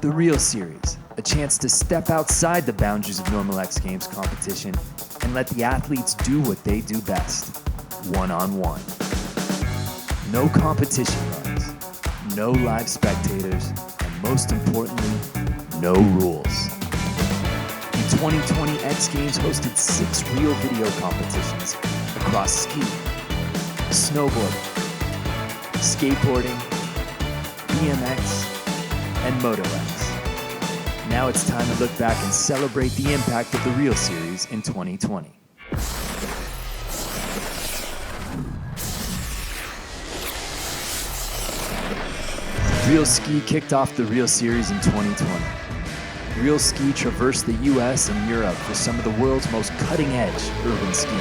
The Real Series, a chance to step outside the boundaries of normal X Games competition and let the athletes do what they do best, one-on-one. No competition runs, no live spectators, and most importantly, no rules. The 2020 X Games hosted 6 real video competitions across skiing, snowboarding, skateboarding, BMX, and Moto X. Now it's time to look back and celebrate the impact of the Real Series in 2020. Real Ski kicked off the Real Series in 2020. Real Ski traversed the US and Europe for some of the world's most cutting-edge urban skiing.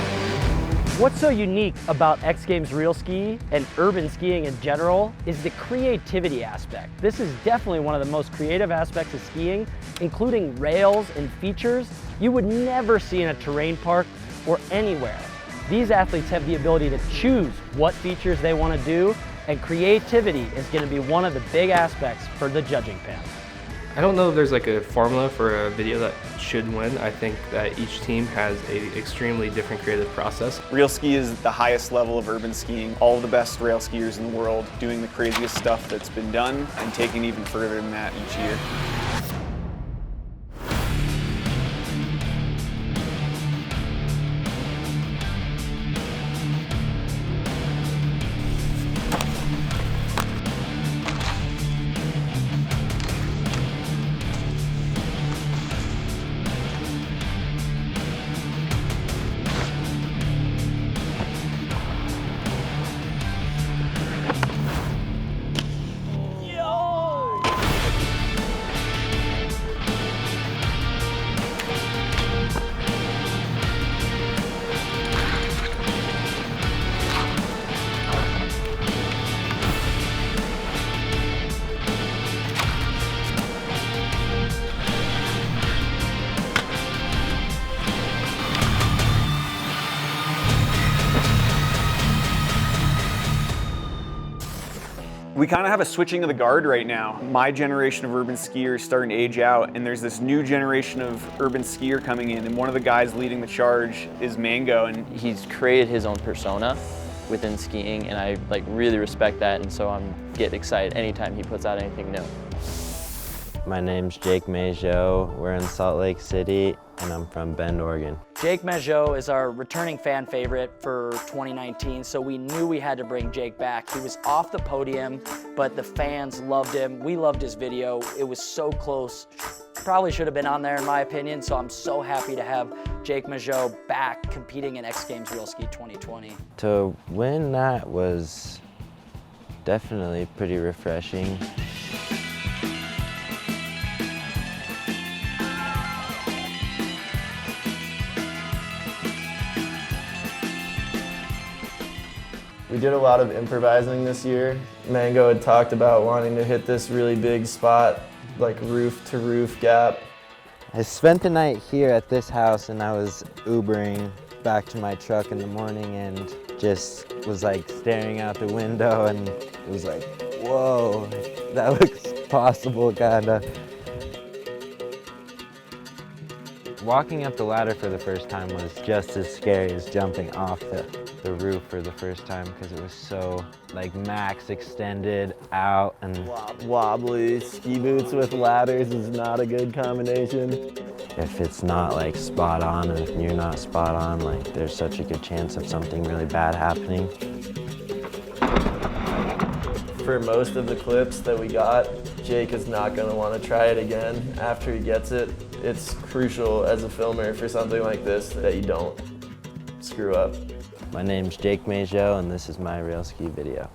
What's so unique about X Games Real Ski and urban skiing in general is the creativity aspect. This is definitely one of the most creative aspects of skiing, including rails and features you would never see in a terrain park or anywhere. These athletes have the ability to choose what features they want to do, and creativity is going to be one of the big aspects for the judging panel. I don't know if there's like a formula for a video that should win. I think that each team has an extremely different creative process. Real ski is the highest level of urban skiing. All of the best rail skiers in the world doing the craziest stuff that's been done and taking even further than that each year. We kind of have a switching of the guard right now. My generation of urban skiers starting to age out, and there's this new generation of urban skier coming in, and one of the guys leading the charge is MAGEAU. And he's created his own persona within skiing, and I really respect that, and so I get excited anytime he puts out anything new. My name's Jake MAGEAU. We're in Salt Lake City, and I'm from Bend, Oregon. Jake MAGEAU is our returning fan favorite for 2019, so we knew we had to bring Jake back. He was off the podium, but the fans loved him. We loved his video. It was so close. Probably should have been on there in my opinion, so I'm so happy to have Jake MAGEAU back competing in X Games Real Ski 2020. To win that was definitely pretty refreshing. We did a lot of improvising this year. MAGEAU had talked about wanting to hit this really big spot, like roof to roof gap. I spent the night here at this house and I was Ubering back to my truck in the morning and just was like staring out the window and it was like, whoa, that looks possible kinda. Walking up the ladder for the first time was just as scary as jumping off the roof for the first time because it was so like max extended out and wobbly. Ski boots with ladders is not a good combination. If it's not like spot on and if you're not spot on, like there's such a good chance of something really bad happening. For most of the clips that we got, Jake is not going to want to try it again after he gets it. It's crucial as a filmer for something like this that you don't screw up. My name's Jake MAGEAU and this is my Real Ski video.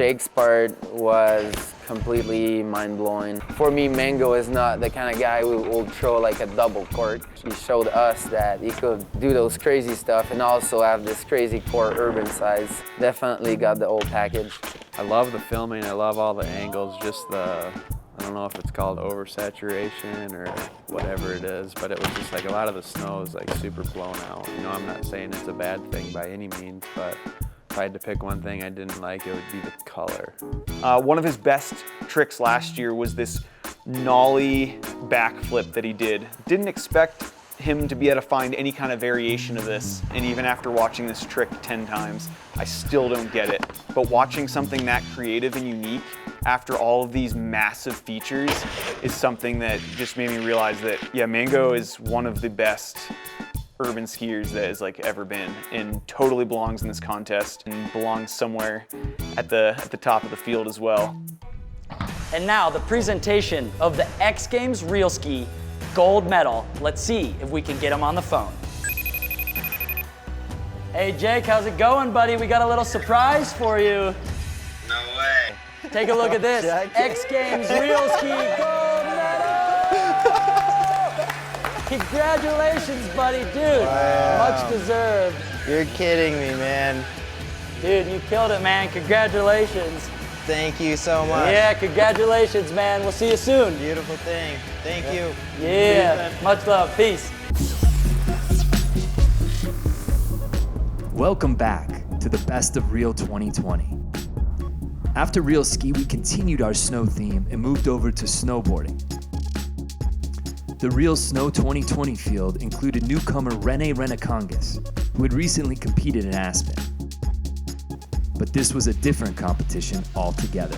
Jake's part was completely mind-blowing. For me, MAGEAU is not the kind of guy who will throw like a double cork. He showed us that he could do those crazy stuff and also have this crazy core urban size. Definitely got the whole package. I love the filming, I love all the angles, just the, I don't know if it's called oversaturation or whatever it is, but it was just like a lot of the snow is like super blown out. You know, I'm not saying it's a bad thing by any means, but if I had to pick one thing I didn't like, it would be the color. One of his best tricks last year was this nollie backflip that he did. Didn't expect him to be able to find any kind of variation of this, and even after watching this trick 10 times, I still don't get it. But watching something that creative and unique after all of these massive features is something that just made me realize that, yeah, MAGEAU is one of the best urban skiers that has like ever been, and totally belongs in this contest and belongs somewhere at the top of the field as well. And now the presentation of the X Games Real Ski gold medal. Let's see if we can get him on the phone. Hey Jake, how's it going, buddy? We got a little surprise for you. No way. Take a look at this. X Games Real Ski gold medal! Congratulations, buddy, dude. Wow. Much deserved. You're kidding me, man. Dude, you killed it, man. Congratulations. Thank you so much. Yeah, congratulations, man. We'll see you soon. Beautiful thing. Thank you. Yeah, much love. Peace. Welcome back to the Best of Real 2020. After Real Ski, we continued our snow theme and moved over to snowboarding. The Real Snow 2020 field included newcomer Rene Renekongas, who had recently competed in Aspen. But this was a different competition altogether.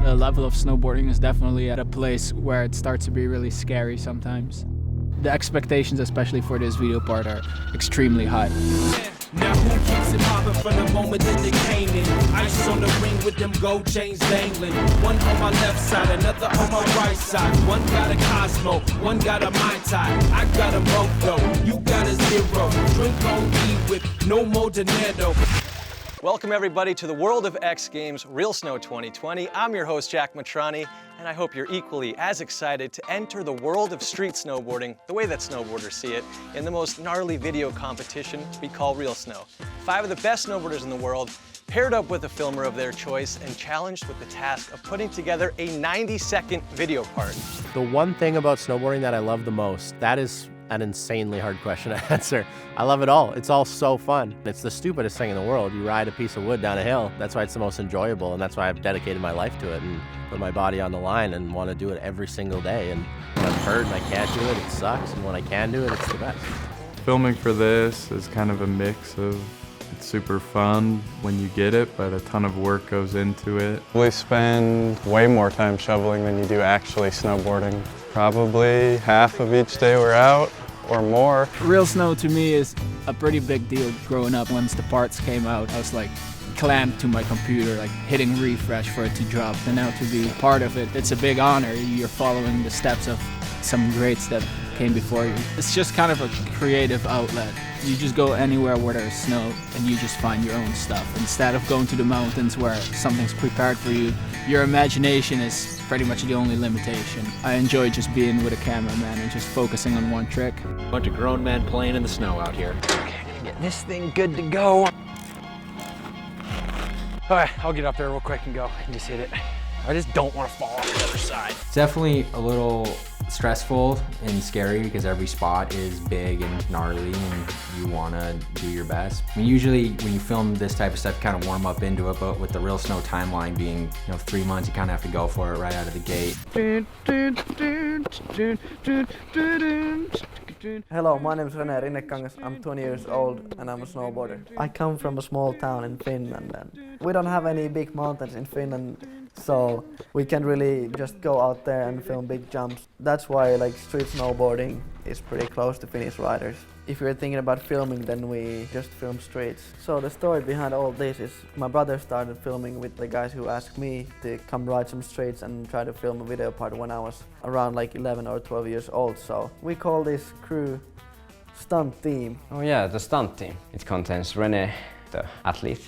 The level of snowboarding is definitely at a place where it starts to be really scary sometimes. The expectations, especially for this video part, are extremely high. Now who keeps it poppin' from the moment that they came in? Ice on the ring with them gold chains dangling. One on my left side, another on my right side. One got a Cosmo, one got a Mai Tai. I got a Moto, you got a Zero. Drink on E with no more dinero. Welcome everybody to the world of X Games Real Snow 2020. I'm your host Jack Matrani, and I hope you're equally as excited to enter the world of street snowboarding the way that snowboarders see it in the most gnarly video competition we call Real Snow. 5 of the best snowboarders in the world paired up with a filmer of their choice and challenged with the task of putting together a 90-second video part. The one thing about snowboarding that I love the most, that is an insanely hard question to answer. I love it all. It's all so fun. It's the stupidest thing in the world. You ride a piece of wood down a hill. That's why it's the most enjoyable, and that's why I've dedicated my life to it and put my body on the line and want to do it every single day. And when I'm hurt and I can't do it, it sucks. And when I can do it, it's the best. Filming for this is kind of a mix of it's super fun when you get it, but a ton of work goes into it. We spend way more time shoveling than you do actually snowboarding. Probably half of each day we're out or more. Real Snow to me is a pretty big deal growing up. Once the parts came out, I was like clamped to my computer, like hitting refresh for it to drop. And now to be part of it, it's a big honor. You're following the steps of some greats that came before you. It's just kind of a creative outlet. You just go anywhere where there's snow and you just find your own stuff. Instead of going to the mountains where something's prepared for you, your imagination is pretty much the only limitation. I enjoy just being with a cameraman and just focusing on one trick. Bunch of grown men playing in the snow out here. Okay, get this thing good to go. All right, I'll get up there real quick and go and just hit it. I just don't want to fall off the other side. It's definitely a little stressful and scary because every spot is big and gnarly and you want to do your best. I mean, usually when you film this type of stuff, you kind of warm up into it, but with the Real Snow timeline being, 3 months, you kind of have to go for it right out of the gate. Hello, my name is Rene Renekongas. I'm 20 years old and I'm a snowboarder. I come from a small town in Finland and we don't have any big mountains in Finland, so we can really just go out there and film big jumps. That's why street snowboarding is pretty close to Finnish riders. If you're thinking about filming, then we just film streets. So the story behind all this is my brother started filming with the guys who asked me to come ride some streets and try to film a video part when I was around 11 or 12 years old. So we call this crew Stunt Team. Oh yeah, the Stunt Team. It contains Rene, the athlete,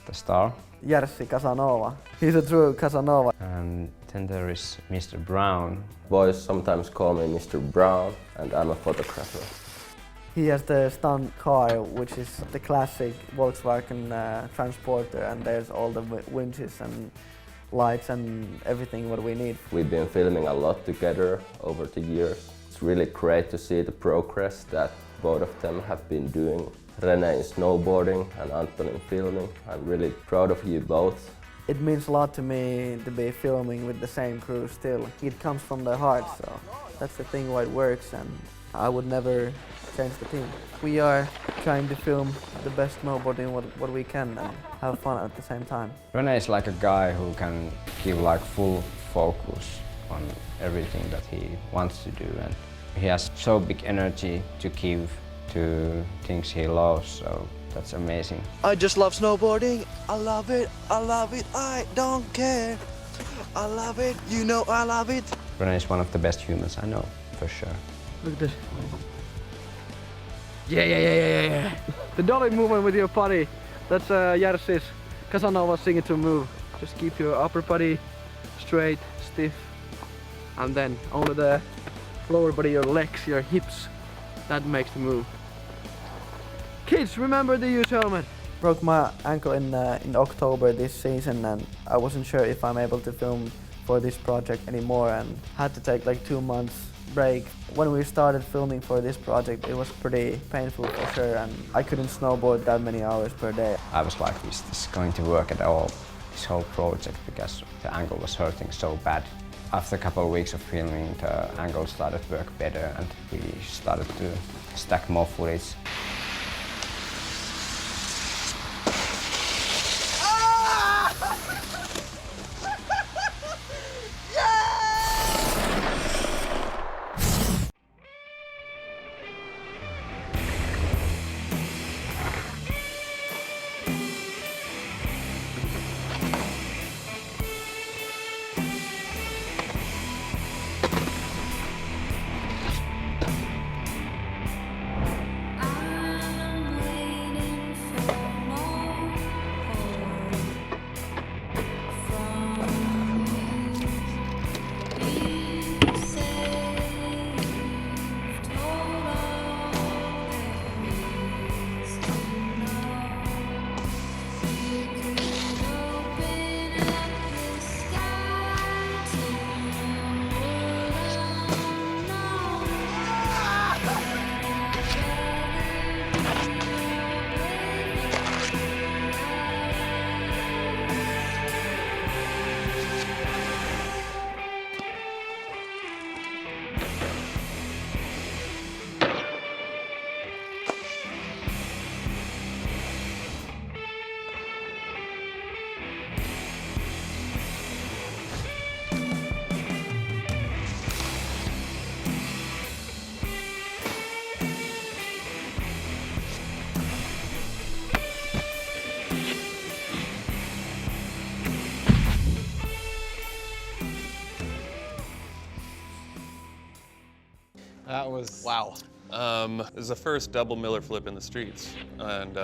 the star. Jerzy Casanova. He's a true Casanova. And then there is Mr. Brown. Boys sometimes call me Mr. Brown, and I'm a photographer. He has the stunt car, which is the classic Volkswagen Transporter, and there's all the winches and lights and everything what we need. We've been filming a lot together over the years. It's really great to see the progress that both of them have been doing. René in snowboarding and Anton in filming. I'm really proud of you both. It means a lot to me to be filming with the same crew still. It comes from the heart, so that's the thing why it works, and I would never change the team. We are trying to film the best snowboarding what we can and have fun at the same time. René is like a guy who can give like full focus on everything that he wants to do, and he has so big energy to give to things he loves, so that's amazing. I just love snowboarding. I love it, I don't care. I love it, you know I love it. René is one of the best humans I know, for sure. Look at this. Yeah. The dolly movement with your body, that's Jerzy's Casanova signature move. Just keep your upper body straight, stiff, and then only the lower body, your legs, your hips, that makes the move. Kids, remember to use helmet. Broke my ankle in October this season, and I wasn't sure if I'm able to film for this project anymore, and had to take like 2 months break. When we started filming for this project, it was pretty painful for sure, and I couldn't snowboard that many hours per day. I was like, is this going to work at all, this whole project, because the ankle was hurting so bad. After a couple of weeks of filming, the ankle started to work better, and we started to stack more footage. That was... Wow. It was the first double Miller flip in the streets, and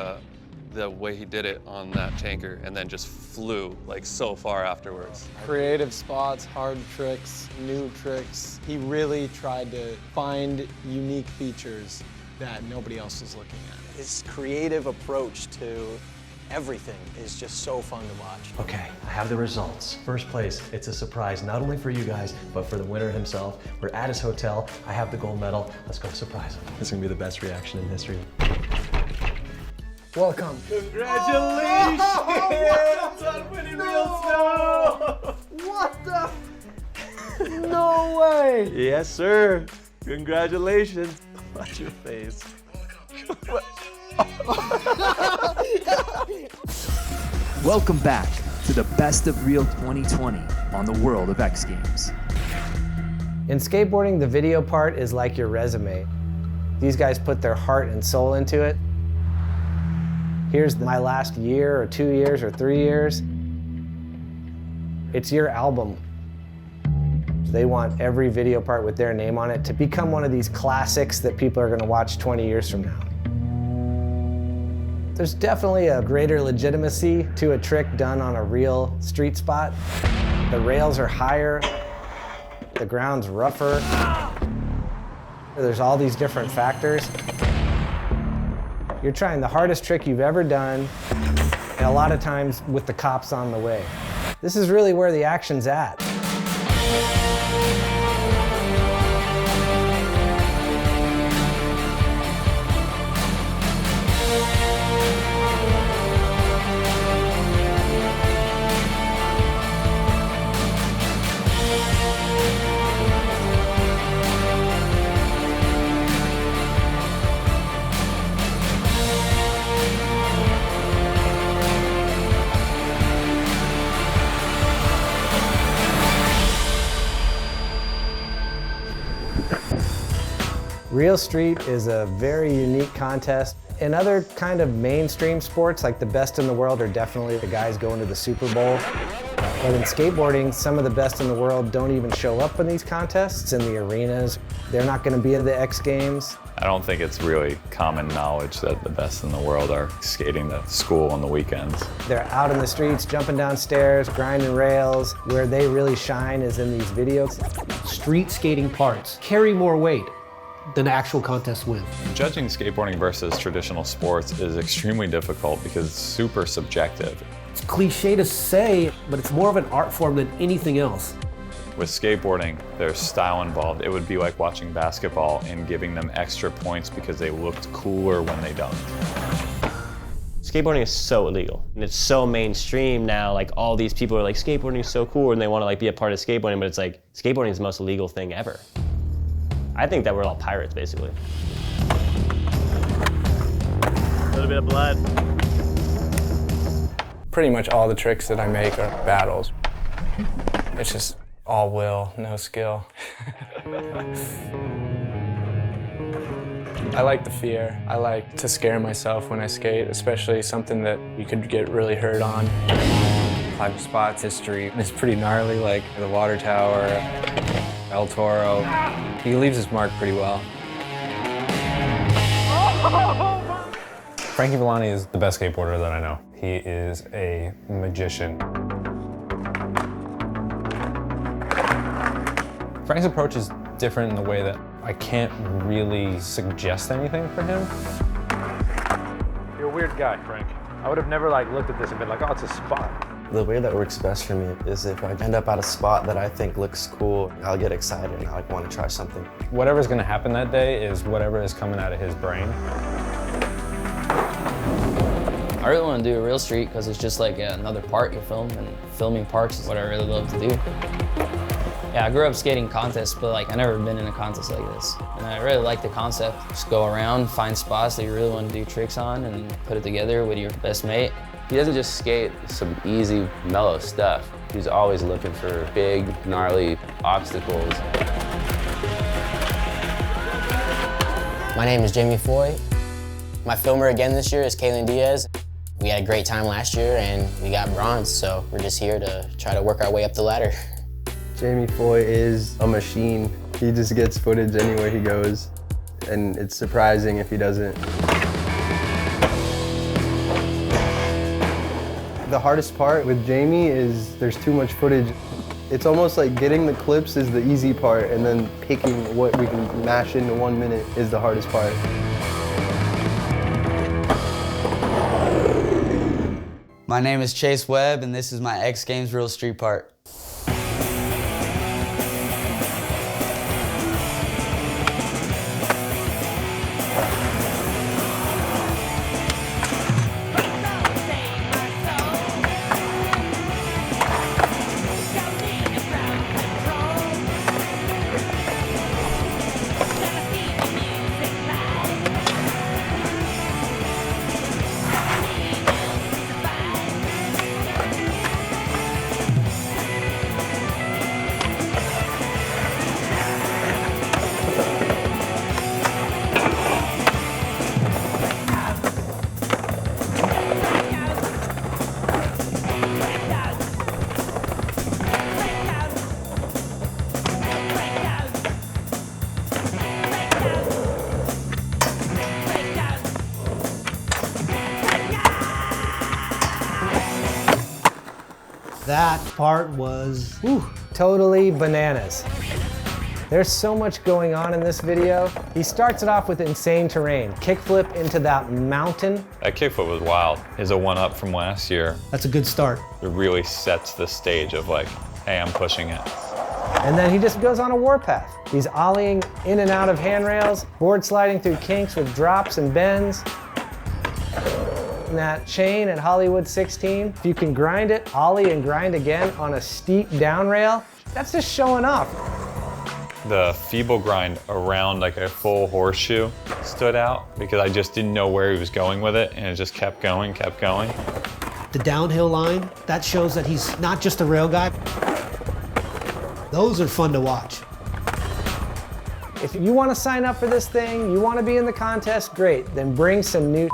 the way he did it on that tanker and then just flew like so far afterwards. Creative spots, hard tricks, new tricks. He really tried to find unique features that nobody else is looking at. His creative approach to everything is just so fun to watch. Okay, I have the results. First place, it's a surprise, not only for you guys, but for the winner himself. We're at his hotel. I have the gold medal. Let's go surprise him. This is gonna be the best reaction in history. Welcome. Congratulations on winning Real Snow! What the? No way! Yes, sir. Congratulations. Watch your face. Welcome back to the Best of Real 2020 on the World of X Games. In skateboarding, the video part is like your resume. These guys put their heart and soul into it. Here's my last year or 2 years or 3 years. It's your album. They want every video part with their name on it to become one of these classics that people are going to watch 20 years from now. There's definitely a greater legitimacy to a trick done on a real street spot. The rails are higher, the ground's rougher. There's all these different factors. You're trying the hardest trick you've ever done, and a lot of times with the cops on the way. This is really where the action's at. Real Street is a very unique contest. In other kind of mainstream sports, like the best in the world are definitely the guys going to the Super Bowl. But in skateboarding, some of the best in the world don't even show up in these contests, in the arenas. They're not going to be in the X Games. I don't think it's really common knowledge that the best in the world are skating at school on the weekends. They're out in the streets, jumping down stairs, grinding rails. Where they really shine is in these videos. Street skating parts carry more weight than actual contest wins. Judging skateboarding versus traditional sports is extremely difficult because it's super subjective. It's cliche to say, but it's more of an art form than anything else. With skateboarding, there's style involved. It would be like watching basketball and giving them extra points because they looked cooler when they dunked. Skateboarding is so illegal, and it's so mainstream now. Like, all these people are like, skateboarding is so cool, and they want to like be a part of skateboarding, but it's like, skateboarding is the most illegal thing ever. I think that we're all pirates, basically. A little bit of blood. Pretty much all the tricks that I make are battles. It's just all will, no skill. I like the fear. I like to scare myself when I skate, especially something that you could get really hurt on. Climb spots history is pretty gnarly, like the water tower, El Toro. He leaves his mark pretty well. Frankie Villani is the best skateboarder that I know. He is a magician. Frank's approach is different in the way that I can't really suggest anything for him. You're a weird guy, Frank. I would have never looked at this and been like, oh, it's a spot. The way that works best for me is if I end up at a spot that I think looks cool, I'll get excited and I want to try something. Whatever's gonna happen that day is whatever is coming out of his brain. I really want to do a real street because it's just like another part you film, and filming parts is what I really love to do. Yeah, I grew up skating contests, but I never been in a contest like this. And I really like the concept. Just go around, find spots that you really want to do tricks on and put it together with your best mate. He doesn't just skate some easy, mellow stuff. He's always looking for big, gnarly obstacles. My name is Jamie Foy. My filmer again this year is Kaylin Diaz. We had a great time last year and we got bronze, so we're just here to try to work our way up the ladder. Jamie Foy is a machine. He just gets footage anywhere he goes, and it's surprising if he doesn't. The hardest part with Jamie is there's too much footage. It's almost like getting the clips is the easy part, and then picking what we can mash into 1 minute is the hardest part. My name is Chase Webb, and this is my X Games Real Street part. that part was, whew. Totally bananas. There's so much going on in this video. He starts it off with insane terrain. Kickflip into that mountain. That kickflip was wild. Is a one-up from last year. That's a good start. It really sets the stage of like, hey, I'm pushing it. And then he just goes on a warpath. He's ollieing in and out of handrails, board sliding through kinks with drops and bends. And that chain at Hollywood 16, if you can grind it, ollie and grind again on a steep down rail, that's just showing off. The feeble grind around like a full horseshoe stood out because I just didn't know where he was going with it, and it just kept going, kept going. The downhill line, that shows that he's not just a rail guy. Those are fun to watch. If you want to sign up for this thing, you want to be in the contest, great, then bring some new.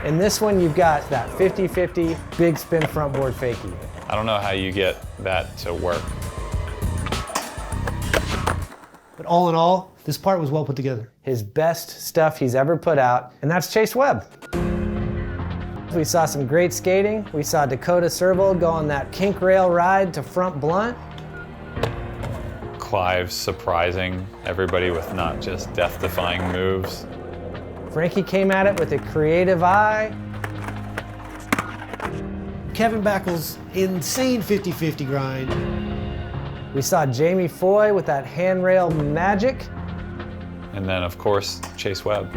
In this one, you've got that 50-50 big spin front board fakie. I don't know how you get that to work. But all in all, this part was well put together. His best stuff he's ever put out, and that's Chase Webb. We saw some great skating. We saw Dakota Servo go on that kink rail ride to front blunt. Clive surprising everybody with not just death-defying moves. Frankie came at it with a creative eye. Kevin Backel's insane 50-50 grind. We saw Jamie Foy with that handrail magic. And then, of course, Chase Webb.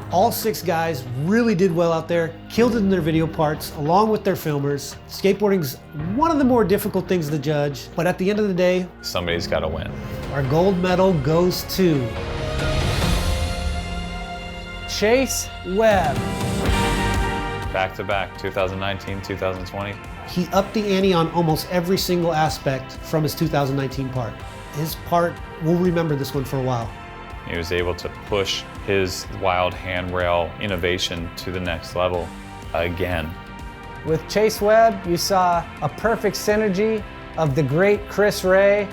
All 6 guys really did well out there, killed it in their video parts, along with their filmers. Skateboarding's one of the more difficult things to judge, but at the end of the day, somebody's got to win. Our gold medal goes to Chase Webb. Back-to-back, 2019, 2020. He upped the ante on almost every single aspect from his 2019 part. His part, we'll remember this one for a while. He was able to push his wild handrail innovation to the next level again. With Chase Webb, you saw a perfect synergy of the great Chris Ray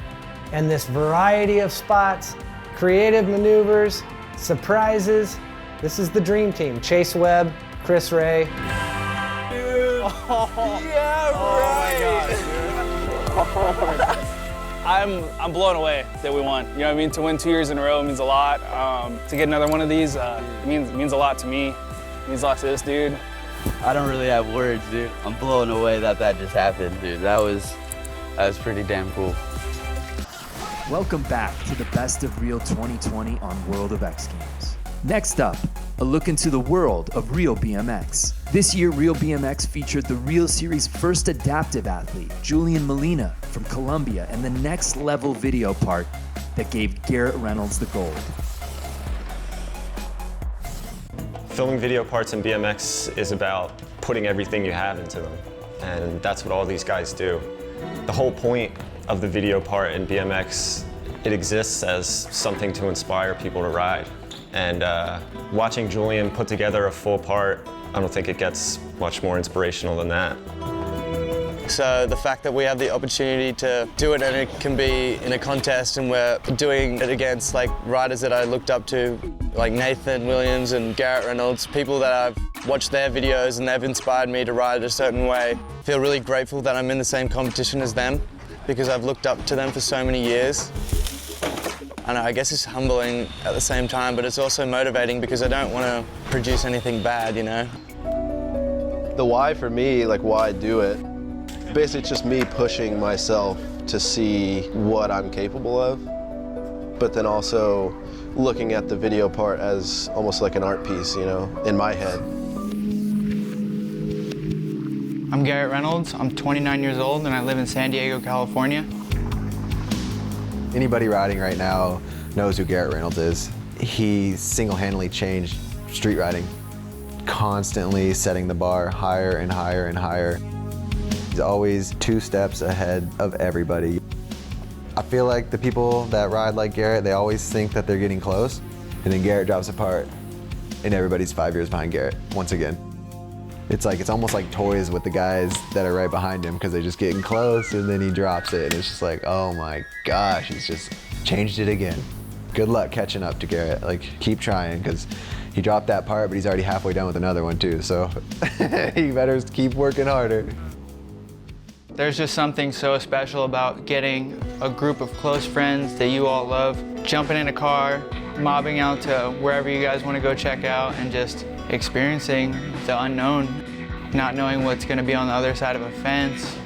and this variety of spots, creative maneuvers, surprises. This is the dream team. Chase Webb, Chris Ray. Oh, yeah, oh my God, I'm blown away that we won. You know what I mean? To win 2 years in a row means a lot. To get another one of these means a lot to me. It means a lot to this dude. I don't really have words, dude. I'm blown away that just happened, dude. That was pretty damn cool. Welcome back to the Best of Real 2020 on World of X Games. Next up, a look into the world of Real BMX. This year, Real BMX featured the Real Series' first adaptive athlete, Julian Molina from Colombia, and the next level video part that gave Garrett Reynolds the gold. Filming video parts in BMX is about putting everything you have into them, and that's what all these guys do. The whole point of the video part in BMX, it exists as something to inspire people to ride. And watching Julian put together a full part, I don't think it gets much more inspirational than that. So the fact that we have the opportunity to do it and it can be in a contest and we're doing it against like riders that I looked up to, like Nathan Williams and Garrett Reynolds, people that I've watched their videos and they've inspired me to ride a certain way. I feel really grateful that I'm in the same competition as them because I've looked up to them for so many years. And I guess it's humbling at the same time, but it's also motivating because I don't want to produce anything bad, you know? The why for me, like why I do it, basically it's just me pushing myself to see what I'm capable of, but then also looking at the video part as almost like an art piece, you know, in my head. I'm Garrett Reynolds, I'm 29 years old and I live in San Diego, California. Anybody riding right now knows who Garrett Reynolds is. He single-handedly changed street riding, constantly setting the bar higher and higher and higher. He's always 2 steps ahead of everybody. I feel like the people that ride like Garrett, they always think that they're getting close, and then Garrett drops apart, and everybody's 5 years behind Garrett, once again. It's almost like toys with the guys that are right behind him because they're just getting close and then he drops it and it's just like, oh my gosh, he's just changed it again. Good luck catching up to Garrett. Like, keep trying because he dropped that part, but he's already halfway done with another one too, so he better keep working harder. There's just something so special about getting a group of close friends that you all love, jumping in a car, mobbing out to wherever you guys want to go check out, and just experiencing the unknown, not knowing what's going to be on the other side of a fence,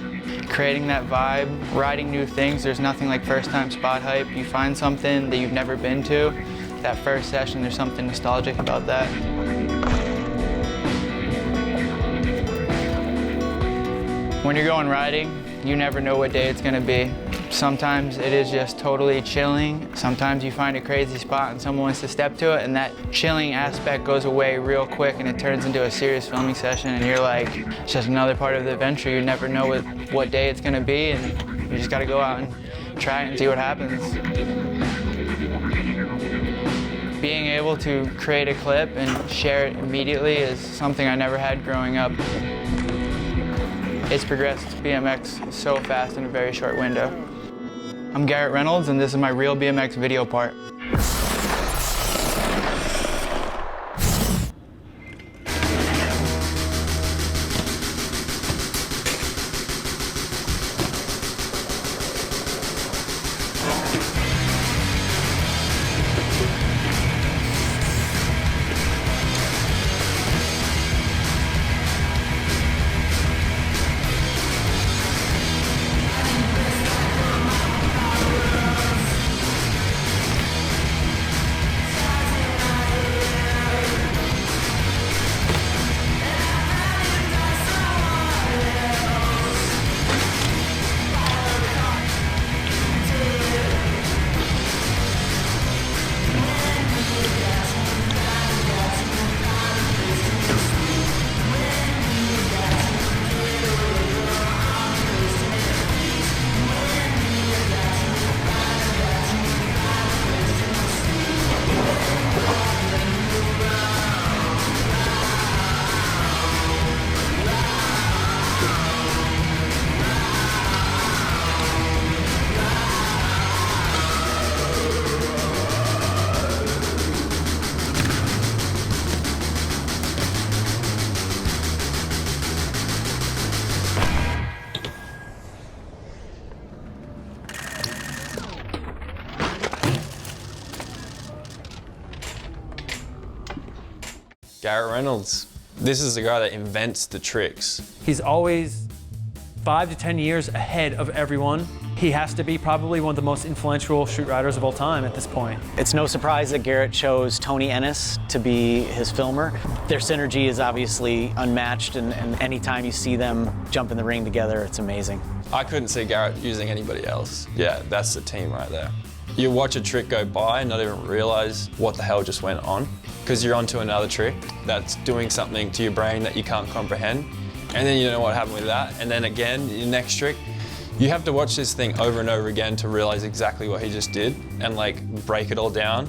creating that vibe, riding new things. There's nothing like first-time spot hype. You find something that you've never been to, that first session, there's something nostalgic about that. When you're going riding, you never know what day it's gonna be. Sometimes it is just totally chilling. Sometimes you find a crazy spot and someone wants to step to it, and that chilling aspect goes away real quick and it turns into a serious filming session, and you're like, it's just another part of the adventure. You never know what day it's gonna be, and you just gotta go out and try it and see what happens. Being able to create a clip and share it immediately is something I never had growing up. It's progressed BMX so fast in a very short window. I'm Garrett Reynolds, and this is my real BMX video part. Garrett Reynolds. This is the guy that invents the tricks. He's always 5 to 10 years ahead of everyone. He has to be probably one of the most influential street riders of all time at this point. It's no surprise that Garrett chose Tony Ennis to be his filmer. Their synergy is obviously unmatched, and anytime you see them jump in the ring together, it's amazing. I couldn't see Garrett using anybody else. Yeah, that's the team right there. You watch a trick go by and not even realize what the hell just went on, because you're onto another trick that's doing something to your brain that you can't comprehend, and then you don't know what happened with that, and then again, your next trick. You have to watch this thing over and over again to realize exactly what he just did and like break it all down.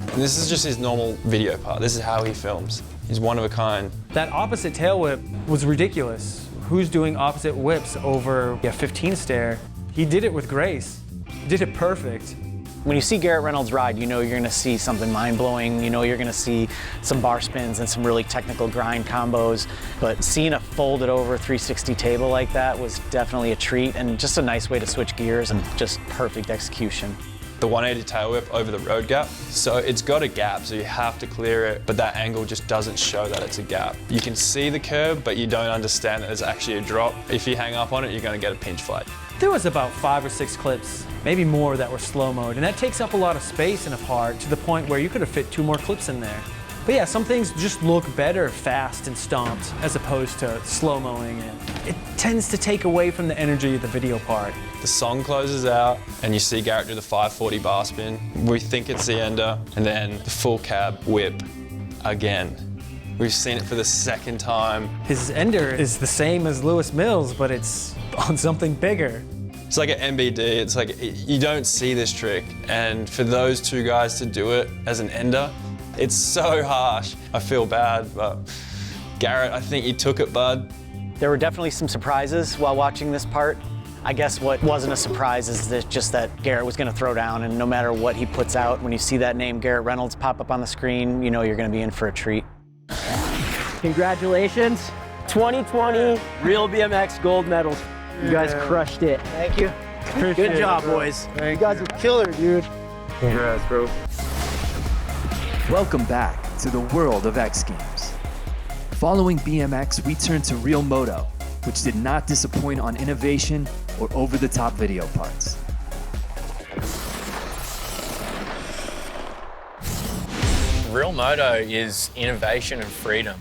And this is just his normal video part. This is how he films. He's one of a kind. That opposite tail whip was ridiculous. Who's doing opposite whips over a 15 stair? He did it with grace. He did it perfect. When you see Garrett Reynolds ride, you know you're gonna see something mind-blowing. You know you're gonna see some bar spins and some really technical grind combos. But seeing a folded over 360 table like that was definitely a treat, and just a nice way to switch gears and just perfect execution. The 180 tail whip over the road gap. So it's got a gap, so you have to clear it, but that angle just doesn't show that it's a gap. You can see the curve, but you don't understand that there's actually a drop. If you hang up on it, you're gonna get a pinch flat. There was about 5 or 6 clips, maybe more, that were slow-moed, and that takes up a lot of space in a part to the point where you could have fit 2 more clips in there. But yeah, some things just look better fast and stomped as opposed to slow-moing it. It tends to take away from the energy of the video part. The song closes out and you see Garrett do the 540 bar spin. We think it's the ender, and then the full cab whip again. We've seen it for the 2nd time. His ender is the same as Lewis Mills, but it's on something bigger. It's like an MBD, it's like, you don't see this trick, and for those 2 guys to do it as an ender, it's so harsh. I feel bad, but Garrett, I think you took it, bud. There were definitely some surprises while watching this part. I guess what wasn't a surprise is just that Garrett was gonna throw down, and no matter what he puts out, when you see that name Garrett Reynolds pop up on the screen, you know you're gonna be in for a treat. Congratulations, 2020 Real BMX gold medals. You guys crushed it. Thank you. Good job, boys. You guys are killer, dude. Congrats, bro. Welcome back to the world of X Games. Following BMX, we turn to real Moto, which did not disappoint on innovation or over-the-top video parts. Real Moto is innovation and freedom.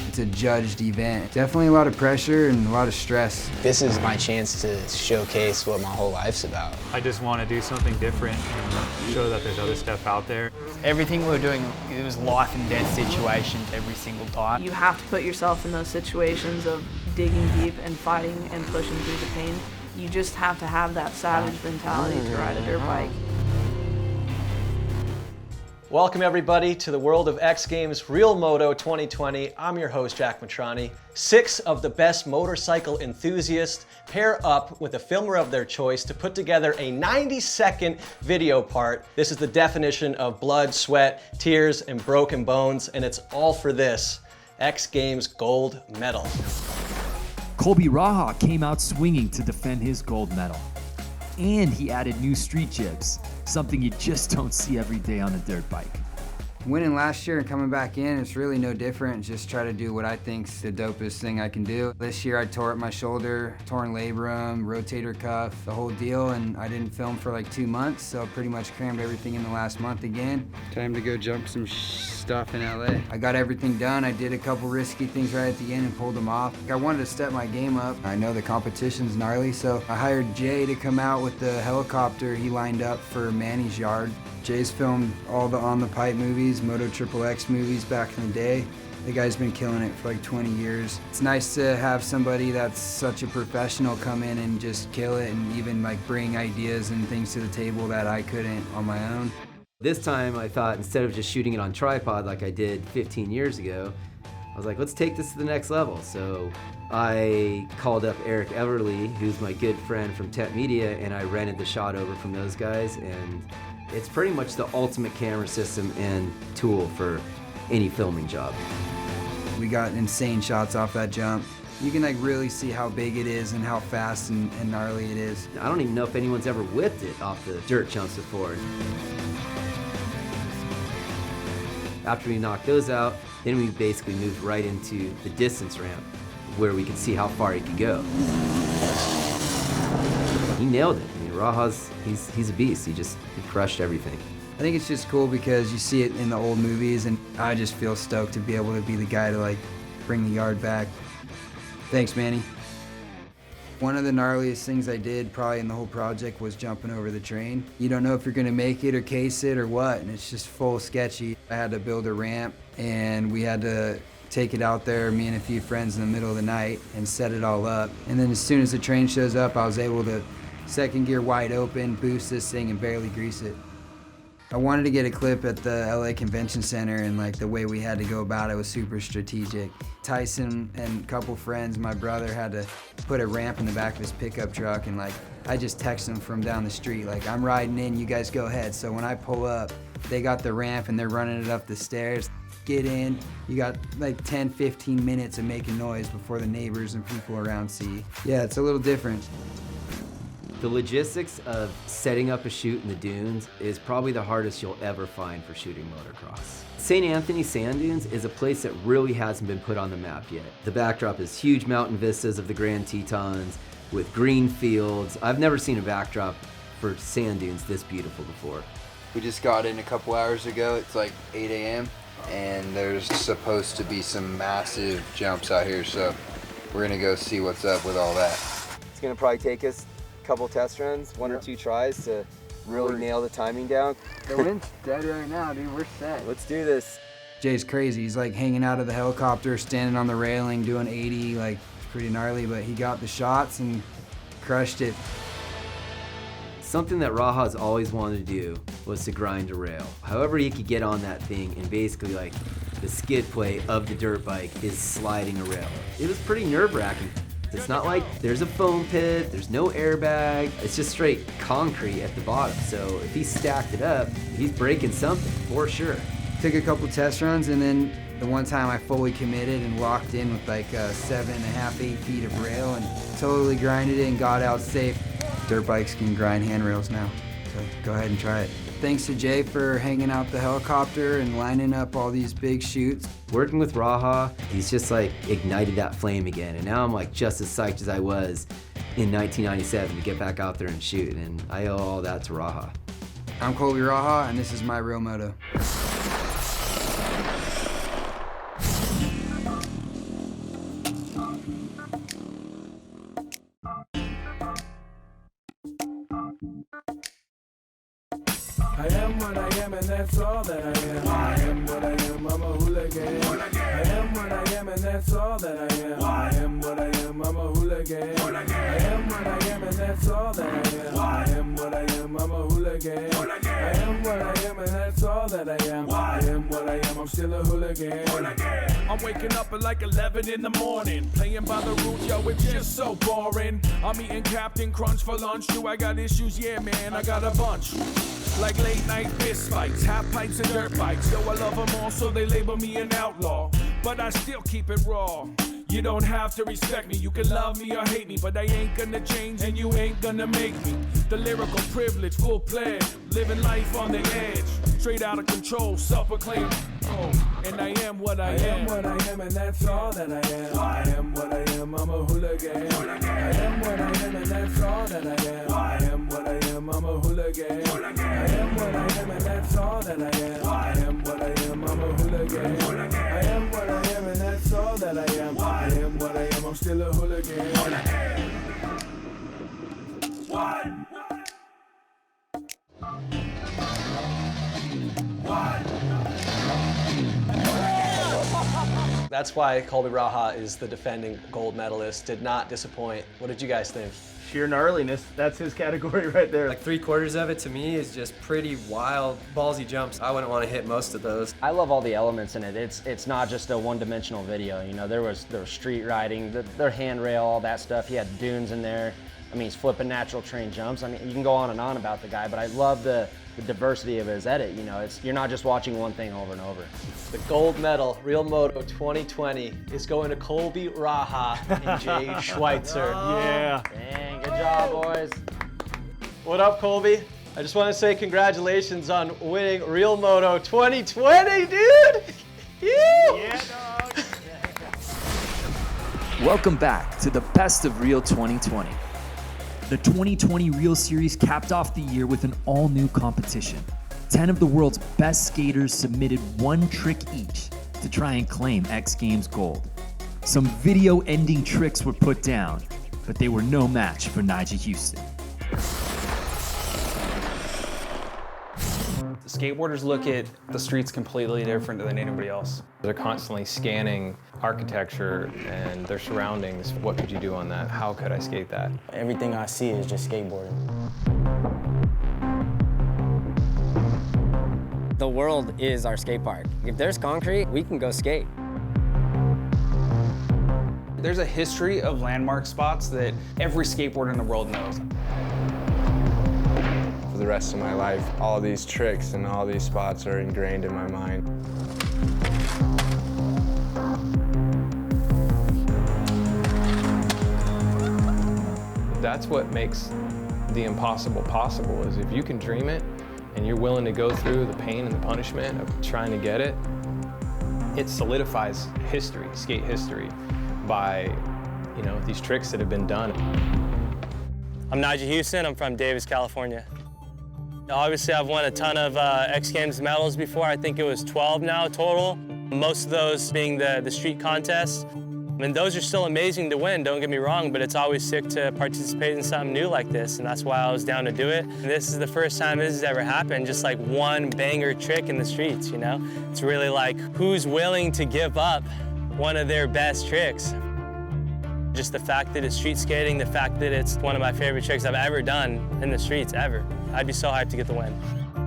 It's a judged event. Definitely a lot of pressure and a lot of stress. This is my chance to showcase what my whole life's about. I just want to do something different and show that there's other stuff out there. Everything we were doing, it was life and death situations every single time. You have to put yourself in those situations of digging deep and fighting and pushing through the pain. You just have to have that savage mentality to ride a dirt bike. Welcome everybody to the world of X Games Real Moto 2020. I'm your host, Jack Matrani. 6 of the best motorcycle enthusiasts pair up with a filmer of their choice to put together a 90-second video part. This is the definition of blood, sweat, tears, and broken bones, and it's all for this, X Games gold medal. Colby Raha came out swinging to defend his gold medal. And he added new street jibs, something you just don't see every day on a dirt bike. Winning last year and coming back in, it's really no different. Just try to do what I think's the dopest thing I can do. This year I tore up my shoulder, torn labrum, rotator cuff, the whole deal, and I didn't film for like 2 months, so pretty much crammed everything in the last month again. Time to go jump some stuff in LA. I got everything done. I did a couple risky things right at the end and pulled them off. I wanted to step my game up. I know the competition's gnarly, so I hired Jay to come out with the helicopter he lined up for Manny's yard. Jay's filmed all the On the Pipe movies, Moto XXX movies back in the day. The guy's been killing it for like 20 years. It's nice to have somebody that's such a professional come in and just kill it and even like bring ideas and things to the table that I couldn't on my own. This time I thought instead of just shooting it on tripod like I did 15 years ago, I was like, let's take this to the next level. So I called up Eric Everly, who's my good friend from Tech Media, and I rented the shot over from those guys, and it's pretty much the ultimate camera system and tool for any filming job. We got insane shots off that jump. You can like really see how big it is and how fast and gnarly it is. I don't even know if anyone's ever whipped it off the dirt jumps before. After we knocked those out, then we basically moved right into the distance ramp where we could see how far he could go. He nailed it. I mean, Raha's, he's a beast. He crushed everything. I think it's just cool because you see it in the old movies, and I just feel stoked to be able to be the guy to like bring the yard back. Thanks, Manny. One of the gnarliest things I did probably in the whole project was jumping over the train. You don't know if you're gonna make it or case it or what, and it's just full sketchy. I had to build a ramp, and we had to take it out there, me and a few friends in the middle of the night, and set it all up. And then as soon as the train shows up, I was able to second gear wide open, boost this thing, and barely grease it. I wanted to get a clip at the LA Convention Center, and like the way we had to go about it was super strategic. Tyson and a couple friends, my brother, had to put a ramp in the back of his pickup truck, and like I just text them from down the street, like, I'm riding in, you guys go ahead. So when I pull up, they got the ramp and they're running it up the stairs. Get in, you got like 10, 15 minutes of making noise before the neighbors and people around see. Yeah, it's a little different. The logistics of setting up a shoot in the dunes is probably the hardest you'll ever find for shooting motocross. St. Anthony Sand Dunes is a place that really hasn't been put on the map yet. The backdrop is huge mountain vistas of the Grand Tetons with green fields. I've never seen a backdrop for sand dunes this beautiful before. We just got in a couple hours ago. It's like 8 a.m. and there's supposed to be some massive jumps out here, so we're gonna go see what's up with all that. It's gonna probably take us a couple test runs, 1 or 2 tries to really nail the timing down. The wind's dead right now, dude. We're set. Let's do this. Jay's crazy. He's like hanging out of the helicopter, standing on the railing, doing 80, like it's pretty gnarly, but he got the shots and crushed it. Something that Raha's always wanted to do was to grind a rail. However he could get on that thing and basically like the skid plate of the dirt bike is sliding a rail. It was pretty nerve-wracking. It's not like there's a foam pit, there's no airbag, it's just straight concrete at the bottom. So if he stacked it up, he's breaking something for sure. Took a couple test runs, and then The one time I fully committed and walked in with like 7.5, 8 feet of rail and totally grinded it and got out safe. Dirt bikes can grind handrails now, so go ahead and try it. Thanks to Jay for hanging out the helicopter and lining up all these big chutes. Working with Raha, he's just like ignited that flame again, and now I'm like just as psyched as I was in 1997 to get back out there and shoot, and I owe all that to Raha. I'm Colby Raha, and this is my real moto. I am what I am and that's all that I am. I am what I am, I'm a hooligan. I am what I am and that's all that I am. I am what I am, I'm a hooligan. I am what I am and that's all that I am. I am what I am, I'm a hooligan. I am what I am and that's all that I am. I am what I am, I'm still a hooligan. I'm waking up at like 11 in the morning, playing by the rules, yo, it's just so boring. I'm eating Captain Crunch for lunch. Do I got issues? Yeah, man, I got a bunch. Like late night fist fights, half pints and dirt bikes. Yo, I love them all, so they label me an outlaw. But I still keep it raw. You don't have to respect me, you can love me or hate me, but I ain't gonna change and you ain't gonna make me. The lyrical privilege, full pledge, living life on the edge. Straight out of control, self-proclaimed. Oh, and I am what I am. I am what I am and that's all that I am. I am what I am, I'm a hooligan. I am what I am and that's all that I am. I am what I am, I'm a hooligan. I am what I am and that's all that I am. I am what I am, I'm a hooligan. I am what I am and that's all that I am. I am what I am, I'm still a hooligan. One. That's why Colby Raha is the defending gold medalist. Did not disappoint. What did you guys think? Sheer gnarliness, that's his category right there. Like 3/4 of it to me is just pretty wild, ballsy jumps. I wouldn't want to hit most of those. I love all the elements in it. It's not just a one-dimensional video. You know, there was street riding, their handrail, all that stuff. He had dunes in there. I mean, he's flipping natural terrain jumps. I mean, you can go on and on about the guy, but I love the diversity of his edit. You know, you're not just watching one thing over and over. The gold medal, Real Moto 2020, is going to Colby Raha and Jay Schweitzer. Yeah. Dang, good job, boys. What up, Colby? I just want to say congratulations on winning Real Moto 2020, dude! Yeah, dog. Welcome back to the best of Real 2020. The 2020 Real Series capped off the year with an all-new competition. 10 of the world's best skaters submitted one trick each to try and claim XGames gold. Some video-ending tricks were put down, but they were no match for NYJAH Houston. Skateboarders look at the streets completely different than anybody else. They're constantly scanning architecture and their surroundings. What could you do on that? How could I skate that? Everything I see is just skateboarding. The world is our skate park. If there's concrete, we can go skate. There's a history of landmark spots that every skateboarder in the world knows. For the rest of my life, all these tricks and all these spots are ingrained in my mind. That's what makes the impossible possible, is if you can dream it and you're willing to go through the pain and the punishment of trying to get it, it solidifies history, skate history, by, you know, these tricks that have been done. I'm NYJAH Houston, I'm from Davis, California. Obviously, I've won a ton of XGames medals before. I think it was 12 now total. Most of those being the street contests. I mean, those are still amazing to win, don't get me wrong, but it's always sick to participate in something new like this, and that's why I was down to do it. And this is the first time this has ever happened, just like one banger trick in the streets, you know? It's really like, who's willing to give up one of their best tricks? Just the fact that it's street skating, the fact that it's one of my favorite tricks I've ever done in the streets, ever. I'd be so hyped to get the win.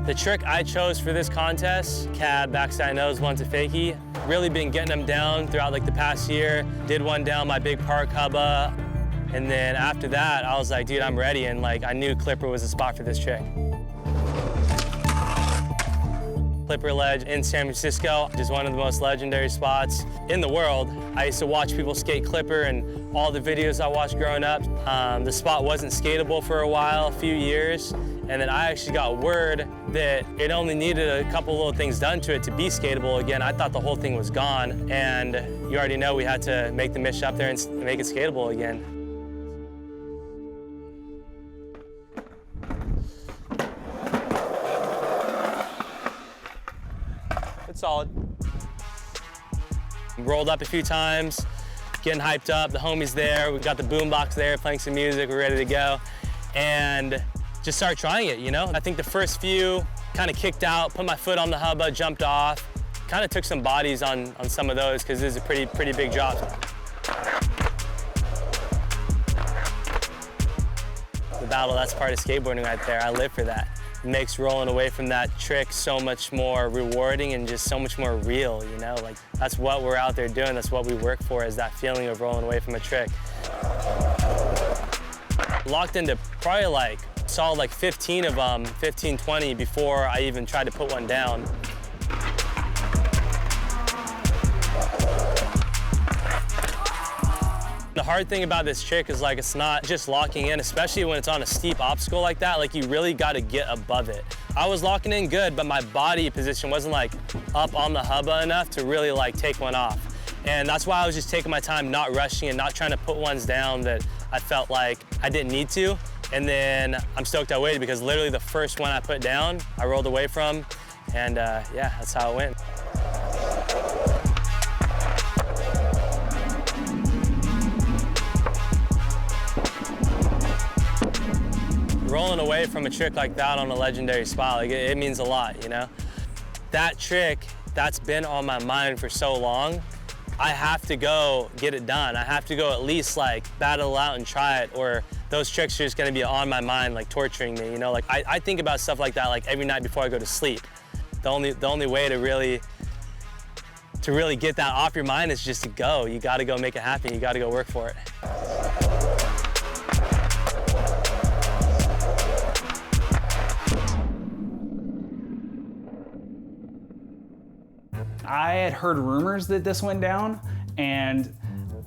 The trick I chose for this contest, cab, backside nose, one to fakie, really been getting them down throughout like the past year. Did one down my big park hubba, and then after that, I was like, dude, I'm ready, and like I knew Clipper was the spot for this trick. Clipper Ledge in San Francisco, which is one of the most legendary spots in the world. I used to watch people skate Clipper and all the videos I watched growing up. The spot wasn't skatable for a while, a few years, and then I actually got word that it only needed a couple little things done to it to be skatable again. I thought the whole thing was gone, and you already know we had to make the mission up there and make it skatable again. It's solid. Rolled up a few times, getting hyped up. The homie's there. We've got the boombox there, playing some music. We're ready to go. And just started trying it, you know? I think the first few kind of kicked out, put my foot on the hubba, jumped off. Kind of took some bodies on some of those because this is a pretty big drop. The battle, that's part of skateboarding right there. I live for that. It makes rolling away from that trick so much more rewarding and just so much more real, you know? Like, that's what we're out there doing. That's what we work for, is that feeling of rolling away from a trick. Locked into probably like, saw like 15 of them, 15, 20 before I even tried to put one down. The hard thing about this trick is like it's not just locking in, especially when it's on a steep obstacle like that. Like you really got to get above it. I was locking in good, but my body position wasn't like up on the hubba enough to really like take one off. And that's why I was just taking my time, not rushing and not trying to put ones down that I felt like I didn't need to. And then I'm stoked I waited because literally the first one I put down, I rolled away from, and yeah, that's how it went. Rolling away from a trick like that on a legendary spot, like it means a lot, you know? That trick, that's been on my mind for so long, I have to go get it done. I have to go at least like battle out and try it, or those tricks are just gonna be on my mind, like torturing me, you know? Like I think about stuff like that like every night before I go to sleep. The only way to really get that off your mind is just to go. You gotta go make it happen. You gotta go work for it. I had heard rumors that this went down, and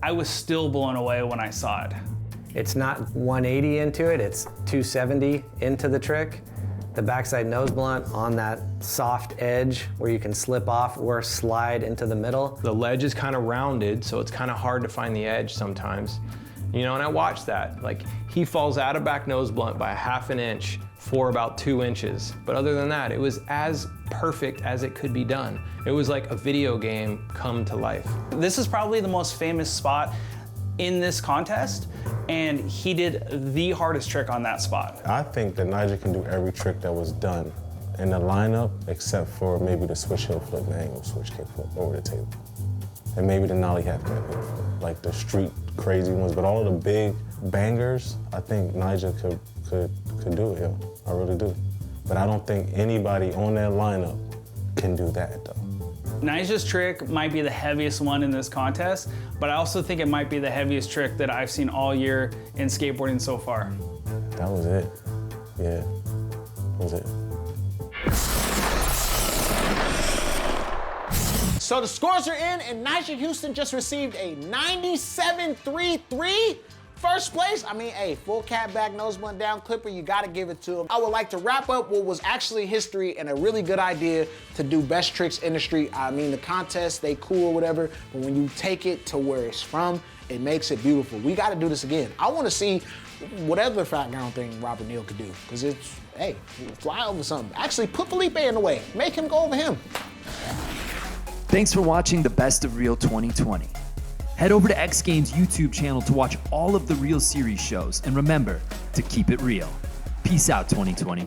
I was still blown away when I saw it. It's not 180 into it, it's 270 into the trick. The backside nose blunt on that soft edge where you can slip off or slide into the middle. The ledge is kind of rounded, so it's kind of hard to find the edge sometimes. You know, and I watched that. Like, he falls out of back nose blunt by 1/2 inch for about 2 inches. But other than that, it was as perfect as it could be done. It was like a video game come to life. This is probably the most famous spot in this contest, and he did the hardest trick on that spot. I think that NYJAH can do every trick that was done in the lineup except for maybe the switch heel flip, the angle switch kick flip over the table. And maybe the nollie half cab heel flip, like the street crazy ones. But all of the big bangers, I think NYJAH could do it, yo. I really do. But I don't think anybody on that lineup can do that, though. NYJAH's trick might be the heaviest one in this contest, but I also think it might be the heaviest trick that I've seen all year in skateboarding so far. That was it. Yeah, that was it. So the scores are in, and NYJAH Houston just received a 97.33. First place, I mean, hey, full cat back, nose blunt down, Clipper, you gotta give it to him. I would like to wrap up what was actually history and a really good idea to do best tricks in the street. I mean, the contests, they cool or whatever, but when you take it to where it's from, it makes it beautiful. We gotta do this again. I wanna see whatever fat ground thing Robert Neal could do, because it's, hey, fly over something. Actually, put Felipe in the way. Make him go over him. Thanks for watching the Best of Reel 2020. Head over to XGames' YouTube channel to watch all of the Reel series shows, and remember to keep it real. Peace out, 2020.